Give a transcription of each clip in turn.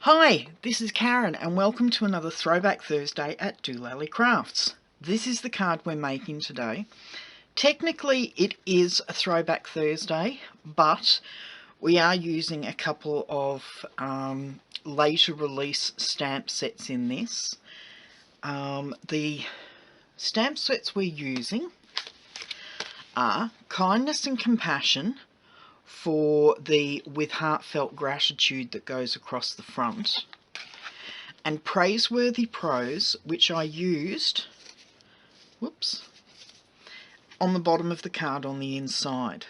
Hi, this is Karen and welcome to another Throwback Thursday at dolallycrafts. This is the card we're making today. Technically it is a Throwback Thursday, but we are using a couple of later release stamp sets in this. The stamp sets we're using are Kindness and Compassion for the With Heartfelt Gratitude that goes across the front, and Praiseworthy Prose, which I used on the bottom of the card on the inside.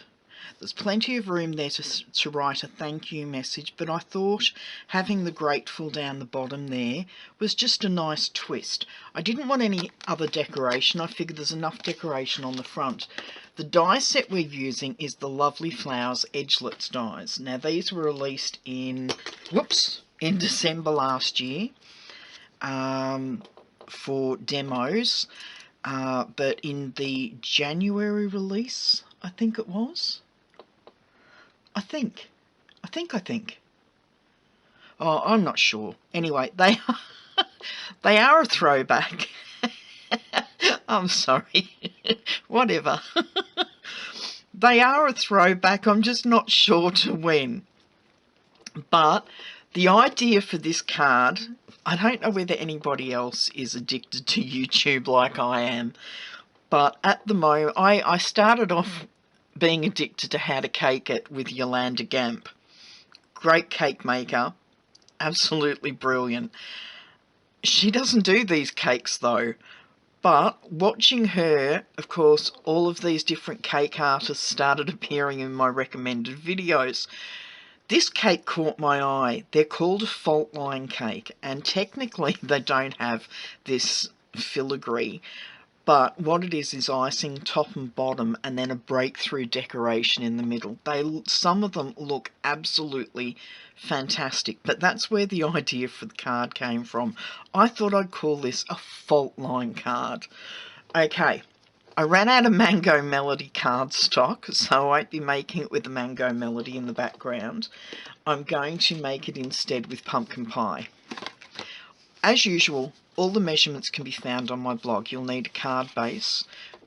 There's plenty of room there to write a thank you message, but I thought having the grateful down the bottom there was just a nice twist. I didn't want any other decoration. I figured there's enough decoration on the front. The die set we're using is the Lovely Flowers Edgelets dies. Now these were released in December last year for demos, but in the January release, I think it was. I think. Oh, I'm not sure. Anyway, they are a throwback. I'm sorry. Whatever. They are a throwback. I'm just not sure to when. But the idea for this card, I don't know whether anybody else is addicted to YouTube like I am, but at the moment, I started off being addicted to How to Cake It with Yolanda Gamp. Great cake maker. Absolutely brilliant. She doesn't do these cakes though. But watching her, of course, all of these different cake artists started appearing in my recommended videos. This cake caught my eye. They're called a fault line cake, and technically they don't have this filigree. But what it is icing top and bottom and then a breakthrough decoration in the middle. Some of them look absolutely fantastic, but that's where the idea for the card came from. I thought I'd call this a fault line card. Okay, I ran out of Mango Melody cardstock, so I won't be making it with the Mango Melody in the background. I'm going to make it instead with pumpkin pie. As usual, all the measurements can be found on my blog. You'll need a card base,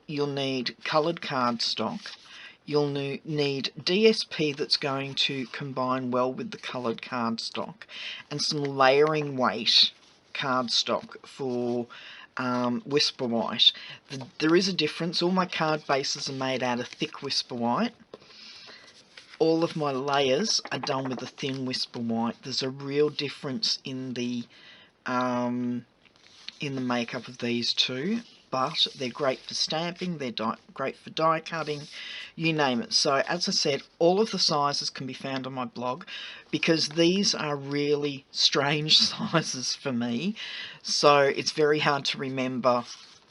you'll need coloured cardstock, you'll need DSP that's going to combine well with the coloured cardstock, and some layering weight cardstock for Whisper White. There is a difference. All my card bases are made out of thick Whisper White. All of my layers are done with a thin Whisper White. There's a real difference in the makeup of these two, but they're great for stamping, they're great for die cutting, you name it. So as I said, all of the sizes can be found on my blog, because these are really strange sizes for me, so it's very hard to remember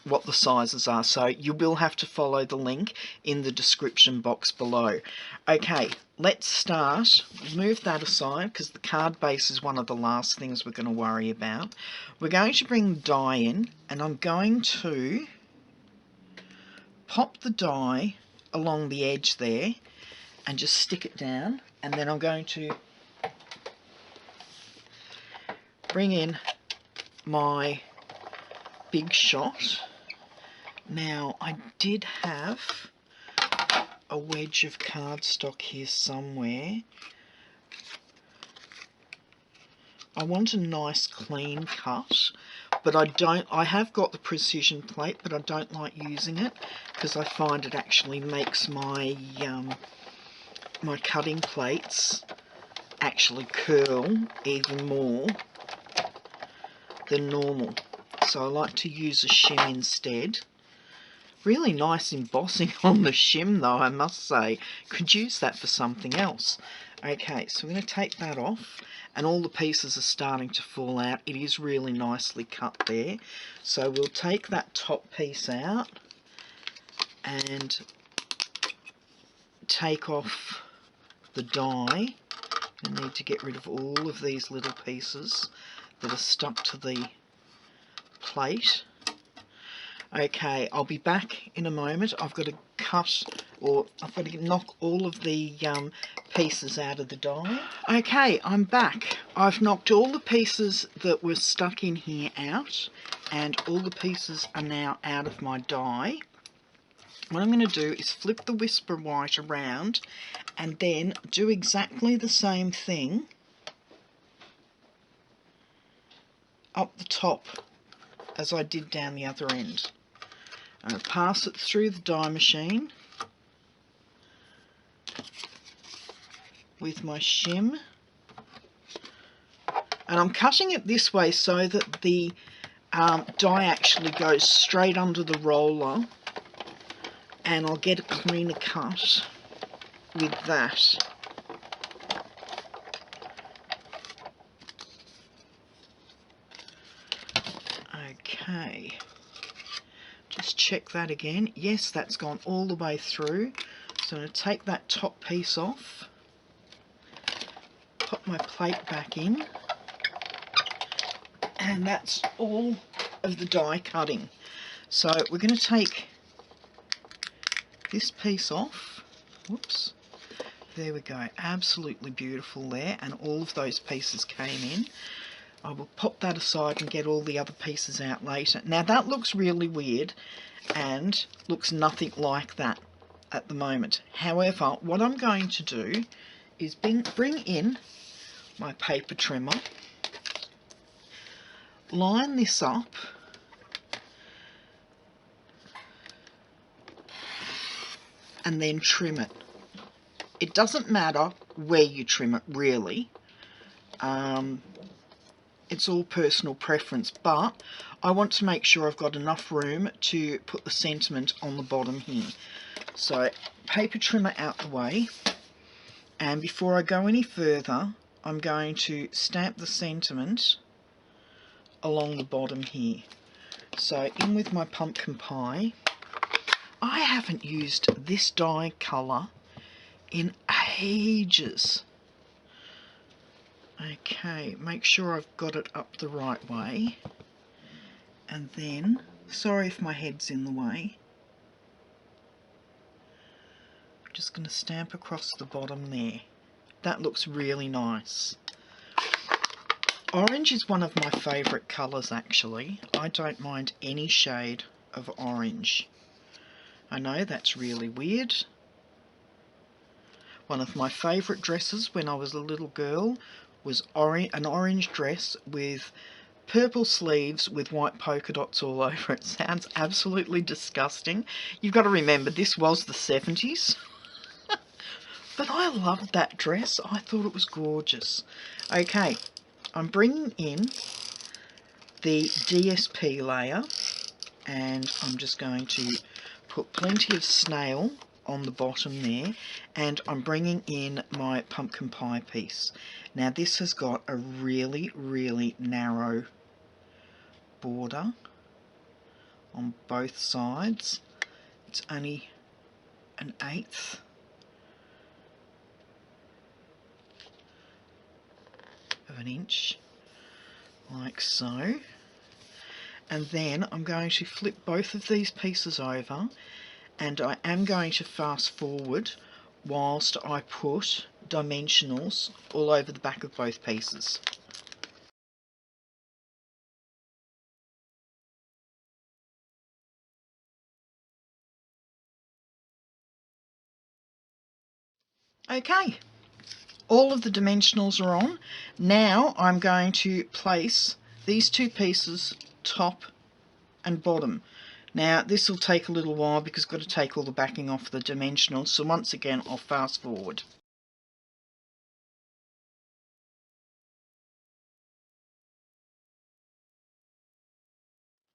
what the sizes are, so you will have to follow the link in the description box below. Okay, let's start. Move that aside because the card base is one of the last things we're going to worry about. We're going to bring the die in, and I'm going to pop the die along the edge there and just stick it down, and then I'm going to bring in my big shot. Now, I did have a wedge of cardstock here somewhere. I want a nice clean cut, but I have got the precision plate, but I don't like using it because I find it actually makes my my cutting plates actually curl even more than normal. So I like to use a shim instead. Really nice embossing on the shim though, I must say. Could use that for something else. Okay, so I'm going to take that off, and all the pieces are starting to fall out. It is really nicely cut there. So we'll take that top piece out and take off the die. I need to get rid of all of these little pieces that are stuck to the plate. Okay, I'll be back in a moment. I've got to cut, or I've got to knock all of the pieces out of the die. Okay, I'm back. I've knocked all the pieces that were stuck in here out, and all the pieces are now out of my die. What I'm going to do is flip the Whisper White around and then do exactly the same thing up the top as I did down the other end. I'm going to pass it through the die machine with my shim, and I'm cutting it this way so that the die actually goes straight under the roller, and I'll get a cleaner cut with that. Okay, just check that again. Yes, that's gone all the way through. So I'm going to take that top piece off, pop my plate back in, and that's all of the die cutting. So we're going to take this piece off. Whoops. There we go. Absolutely beautiful there, and all of those pieces came in. I will pop that aside and get all the other pieces out later. Now that looks really weird and looks nothing like that at the moment. However, what I'm going to do is bring in my paper trimmer, line this up, and then trim it. It doesn't matter where you trim it, really. It's all personal preference, but I want to make sure I've got enough room to put the sentiment on the bottom here. So paper trimmer out the way, and before I go any further, I'm going to stamp the sentiment along the bottom here. So in with my pumpkin pie. I haven't used this die colour in ages. Okay, make sure I've got it up the right way, and then, sorry if my head's in the way, I'm just going to stamp across the bottom there. That looks really nice. Orange is one of my favourite colours actually. I don't mind any shade of orange. I know that's really weird. One of my favourite dresses when I was a little girl was an orange dress with purple sleeves with white polka dots all over it. Sounds absolutely disgusting. You've got to remember, this was the 70s. But I loved that dress. I thought it was gorgeous. Okay, I'm bringing in the DSP layer, and I'm just going to put plenty of snail on the bottom there, and I'm bringing in my pumpkin pie piece. Now this has got a really, really narrow border on both sides. It's only 1/8 of an inch, like so. And then I'm going to flip both of these pieces over, and I am going to fast forward whilst I put dimensionals all over the back of both pieces. Okay, all of the dimensionals are on. Now I'm going to place these two pieces top and bottom. Now this will take a little while because I've got to take all the backing off the dimensionals, so once again I'll fast forward.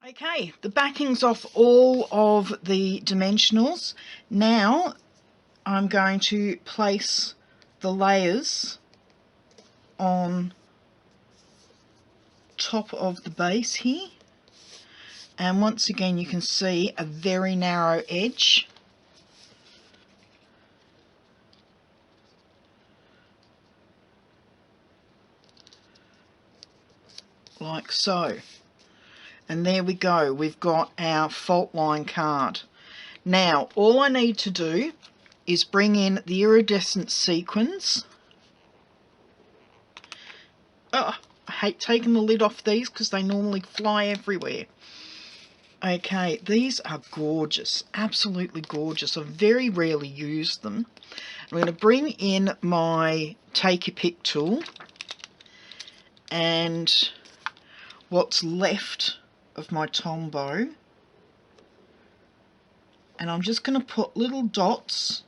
Okay, the backing's off all of the dimensionals. Now I'm going to place the layers on top of the base here, and once again you can see a very narrow edge. Like so. And there we go, we've got our fault line card. Now all I need to do is bring in the iridescent sequins. Oh, I hate taking the lid off these because they normally fly everywhere. Okay, these are gorgeous, absolutely gorgeous. I very rarely use them. I'm going to bring in my take your pick tool and what's left of my Tombow, and I'm just going to put little dots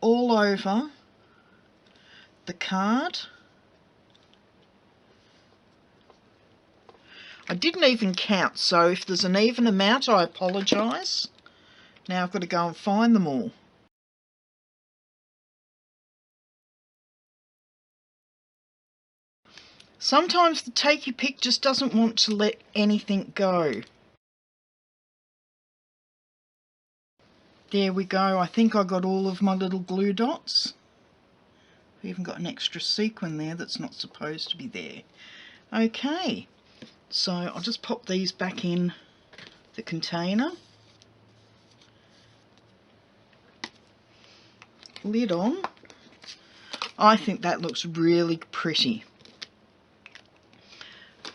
all over the card. I didn't even count, so if there's an even amount, I apologise. Now I've got to go and find them all. Sometimes the take your pick just doesn't want to let anything go. There we go. I think I got all of my little glue dots. I've even got an extra sequin there that's not supposed to be there. Okay, so I'll just pop these back in the container. Lid on. I think that looks really pretty.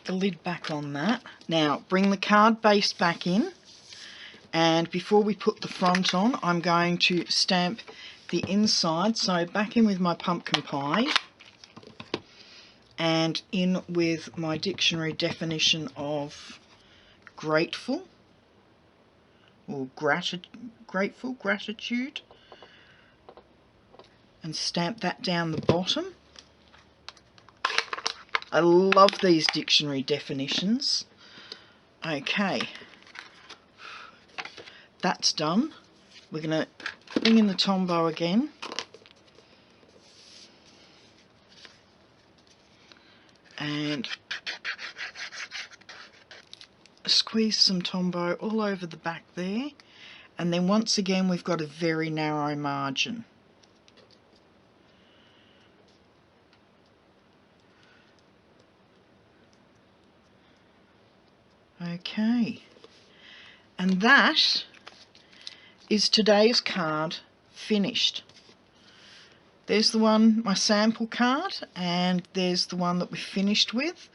The lid back on that. Now bring the card base back in, and before we put the front on, I'm going to stamp the inside. So back in with my pumpkin pie and in with my dictionary definition of grateful or grateful, gratitude, and stamp that down the bottom. I love these dictionary definitions. Okay, that's done. We're going to bring in the Tombow again. And squeeze some Tombow all over the back there. And then once again we've got a very narrow margin. Okay, and that is today's card finished. There's the one, my sample card, and there's the one that we finished with.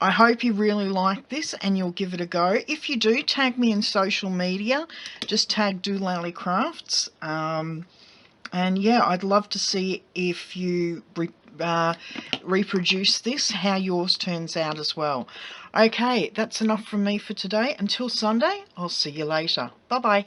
I hope you really like this and you'll give it a go. If you do, tag me in social media. Just tag dolallycrafts. And yeah, I'd love to see if you reproduce this, how yours turns out as well. Okay, that's enough from me for today. Until Sunday, I'll see you later. Bye-bye.